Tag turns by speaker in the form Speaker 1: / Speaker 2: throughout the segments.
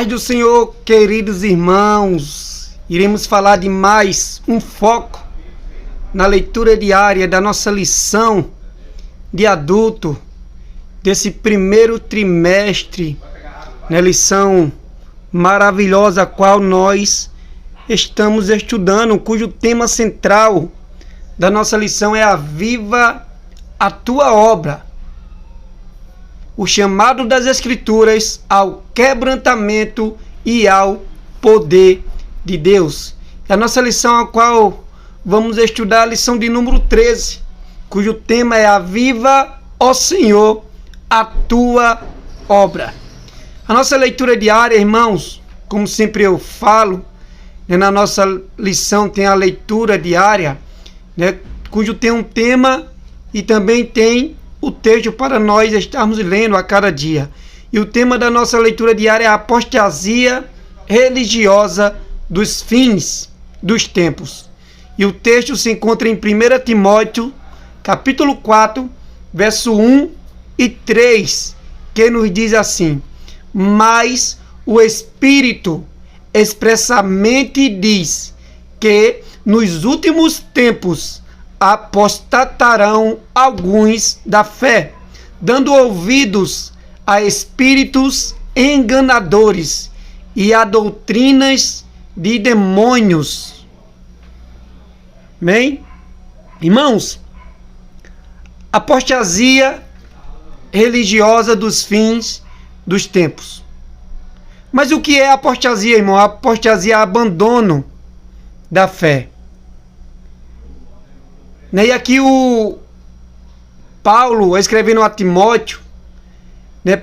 Speaker 1: Paz do Senhor, queridos irmãos. Iremos falar de mais um foco na leitura diária da nossa lição de adulto desse primeiro trimestre, na lição maravilhosa a qual nós estamos estudando, cujo tema central da nossa lição é Aviva a Tua Obra. O chamado das Escrituras ao quebrantamento e ao poder de Deus. É a nossa lição a qual vamos estudar a lição de número 13, cujo tema é Aviva, ó Senhor, a Tua Obra. A nossa leitura diária, irmãos, como sempre eu falo, na nossa lição tem a leitura diária, cujo tem um tema e também tem o texto para nós estarmos lendo a cada dia. E o tema da nossa leitura diária é a apostasia religiosa dos fins dos tempos. E o texto se encontra em 1 Timóteo, capítulo 4, verso 1 e 3, que nos diz assim: mas o Espírito expressamente diz que nos últimos tempos apostatarão alguns da fé, dando ouvidos a espíritos enganadores e a doutrinas de demônios. Bem, irmãos, apostasia religiosa dos fins dos tempos. Mas o que é apostasia, irmão? A apostasia é abandono da fé. E aqui o Paulo, escrevendo a Timóteo,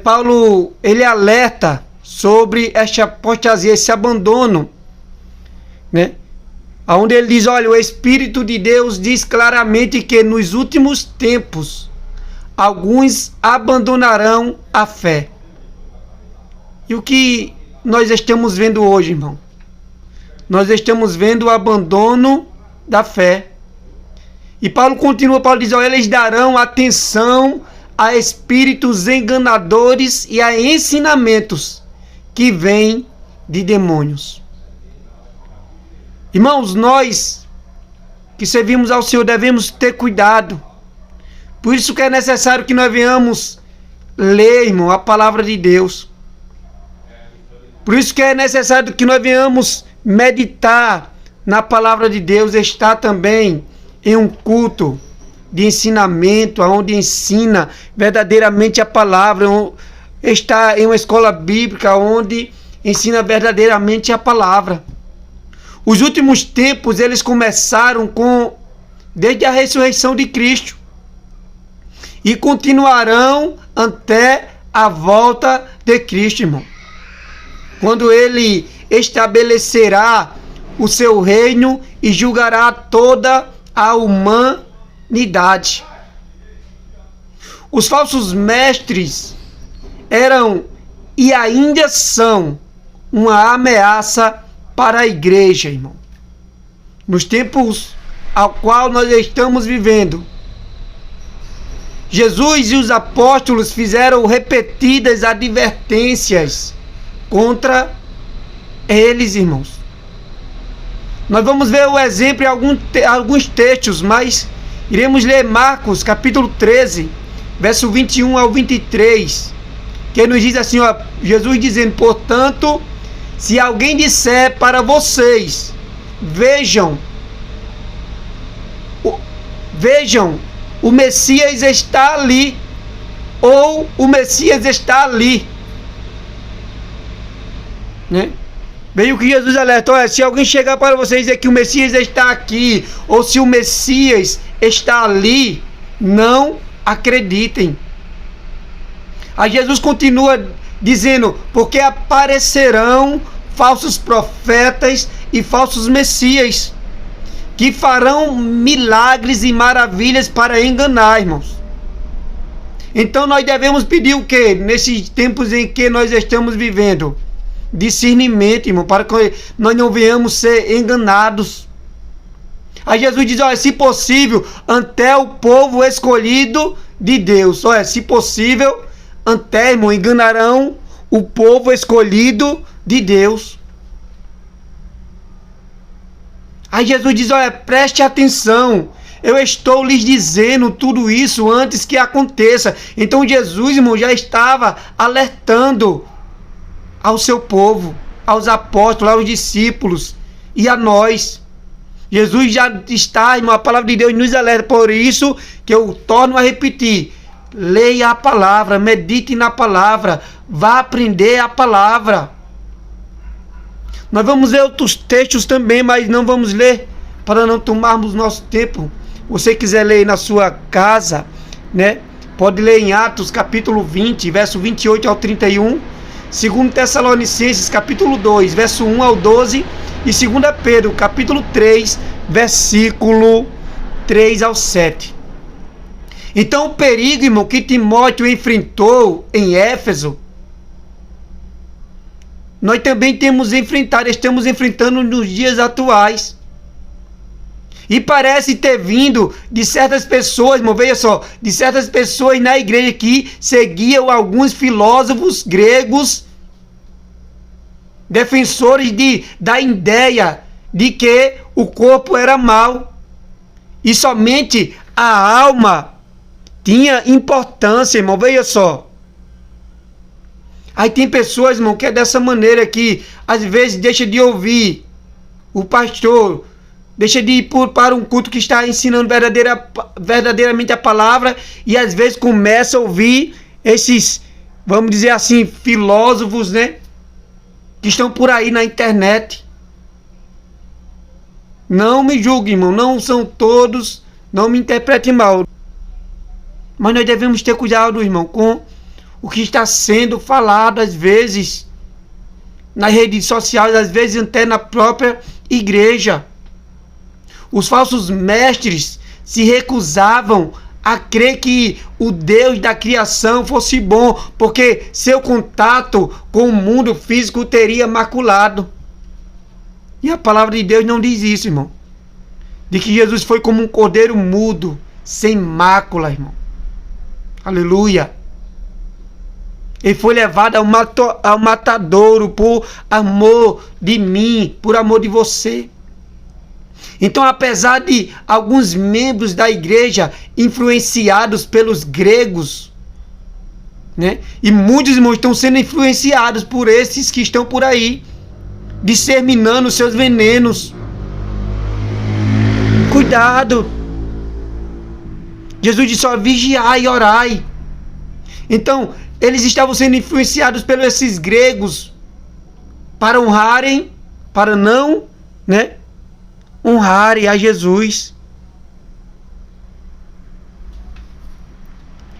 Speaker 1: Paulo ele alerta sobre esta apostasia, esse abandono, onde ele diz: olha, o Espírito de Deus diz claramente que nos últimos tempos alguns abandonarão a fé. E o que nós estamos vendo hoje, irmão? Nós estamos vendo o abandono da fé. E Paulo continua, Paulo diz: eles darão atenção a espíritos enganadores e a ensinamentos que vêm de demônios. Irmãos, nós que servimos ao Senhor devemos ter cuidado. Por isso que é necessário que nós venhamos ler, irmão, a palavra de Deus. Por isso que é necessário que nós venhamos meditar na palavra de Deus, estar também em um culto de ensinamento, onde ensina verdadeiramente a palavra, está em uma escola bíblica, onde ensina verdadeiramente a palavra. Os últimos tempos, eles começaram desde a ressurreição de Cristo, e continuarão até a volta de Cristo, irmão, quando ele estabelecerá o seu reino e julgará toda a humanidade. Os falsos mestres eram e ainda são uma ameaça para a igreja, irmão. Nos tempos ao qual nós estamos vivendo, Jesus e os apóstolos fizeram repetidas advertências contra eles, irmãos. Nós vamos ver o exemplo em alguns textos, mas iremos ler Marcos, capítulo 13, verso 21 ao 23, que nos diz assim, Jesus dizendo: portanto, se alguém disser para vocês, vejam, o Messias está ali, ou o Messias está ali, Veio que Jesus alerta: olha, se alguém chegar para vocês e dizer que o Messias está aqui, ou se o Messias está ali, não acreditem. Aí Jesus continua dizendo: porque aparecerão falsos profetas e falsos messias, que farão milagres e maravilhas para enganar, irmãos. Então nós devemos pedir o quê? Nesses tempos em que nós estamos vivendo, discernimento, irmão, para que nós não venhamos ser enganados. Aí Jesus diz: olha, se possível, até o povo escolhido de Deus. Olha, se possível, até, irmão, enganarão o povo escolhido de Deus. Aí Jesus diz, olha, preste atenção, eu estou lhes dizendo tudo isso antes que aconteça. Então Jesus, irmão, já estava alertando ao seu povo, aos apóstolos, aos discípulos e a nós. Jesus já está, irmão, a palavra de Deus nos alerta. Por isso que eu torno a repetir, leia a palavra, medite na palavra, vá aprender a palavra. Nós vamos ler outros textos também, mas não vamos ler para não tomarmos nosso tempo. Você quiser ler na sua casa, né? Pode ler em Atos capítulo 20, verso 28 ao 31. 2 Tessalonicenses capítulo 2, verso 1 ao 12. E 2 Pedro capítulo 3, versículo 3 ao 7. Então o perigo, irmão, que Timóteo enfrentou em Éfeso, nós também estamos enfrentando nos dias atuais. E parece ter vindo de certas pessoas, irmão, veja só, de certas pessoas na igreja que seguiam alguns filósofos gregos, defensores da ideia de que o corpo era mau e somente a alma tinha importância, irmão, veja só. Aí tem pessoas, irmão, que é dessa maneira que às vezes deixa de ouvir o pastor, deixa de ir para um culto que está ensinando verdadeiramente a palavra e às vezes começa a ouvir esses, vamos dizer assim, filósofos, né? Que estão por aí na internet. Não me julgue, irmão, não são todos, não me interprete mal. Mas nós devemos ter cuidado, irmão, com o que está sendo falado às vezes nas redes sociais, às vezes até na própria igreja. Os falsos mestres se recusavam a crer que o Deus da criação fosse bom, porque seu contato com o mundo físico teria maculado. E a palavra de Deus não diz isso, irmão. De que Jesus foi como um cordeiro mudo, sem mácula, irmão. Aleluia. Ele foi levado ao matadouro por amor de mim, por amor de você. Então, apesar de alguns membros da igreja influenciados pelos gregos, né? E muitos irmãos estão sendo influenciados por esses que estão por aí, disseminando seus venenos. Cuidado. Jesus disse, ó, vigiai e orai. Então, eles estavam sendo influenciados pelos esses gregos para honrarem, para não, né, honrarem a Jesus.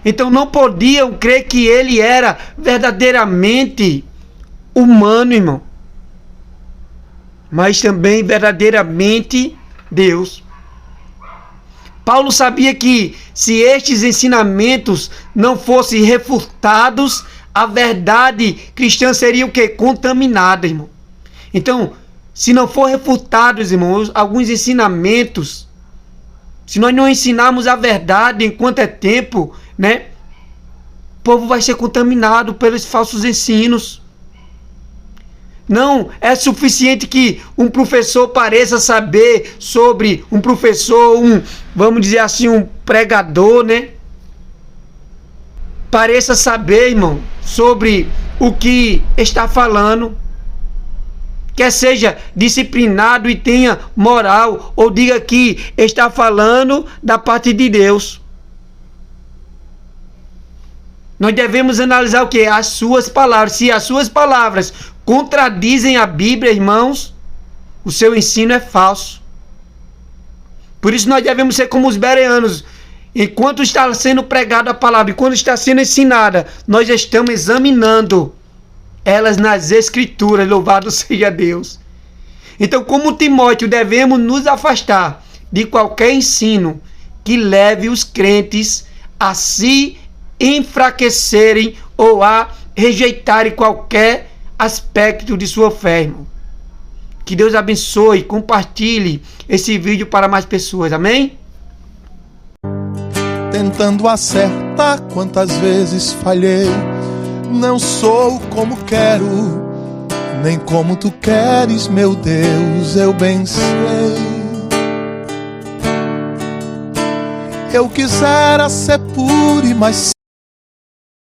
Speaker 1: Então não podiam crer que ele era verdadeiramente humano, irmão, mas também verdadeiramente Deus. Paulo sabia que se estes ensinamentos não fossem refutados, a verdade cristã seria o quê? Contaminada, irmão. Então, se não for refutados, irmãos, alguns ensinamentos, se nós não ensinarmos a verdade enquanto é tempo, né? O povo vai ser contaminado pelos falsos ensinos. Não é suficiente que um professor pareça saber sobre um professor, vamos dizer assim, um pregador, né? Pareça saber, irmão, sobre o que está falando. Quer seja disciplinado e tenha moral, ou diga que está falando da parte de Deus. Nós devemos analisar o que? As suas palavras. Se as suas palavras contradizem a Bíblia, irmãos, o seu ensino é falso. Por isso nós devemos ser como os bereanos. Enquanto está sendo pregada a palavra, enquanto está sendo ensinada, nós estamos examinando elas nas Escrituras, louvado seja Deus. Então, como Timóteo, devemos nos afastar de qualquer ensino que leve os crentes a se enfraquecerem ou a rejeitarem qualquer aspecto de sua fé, irmão. Que Deus abençoe, compartilhe esse vídeo para mais pessoas, amém?
Speaker 2: Tentando acertar quantas vezes falhei, não sou como quero, nem como tu queres, meu Deus, eu bem sei. Eu quisera ser puro, mas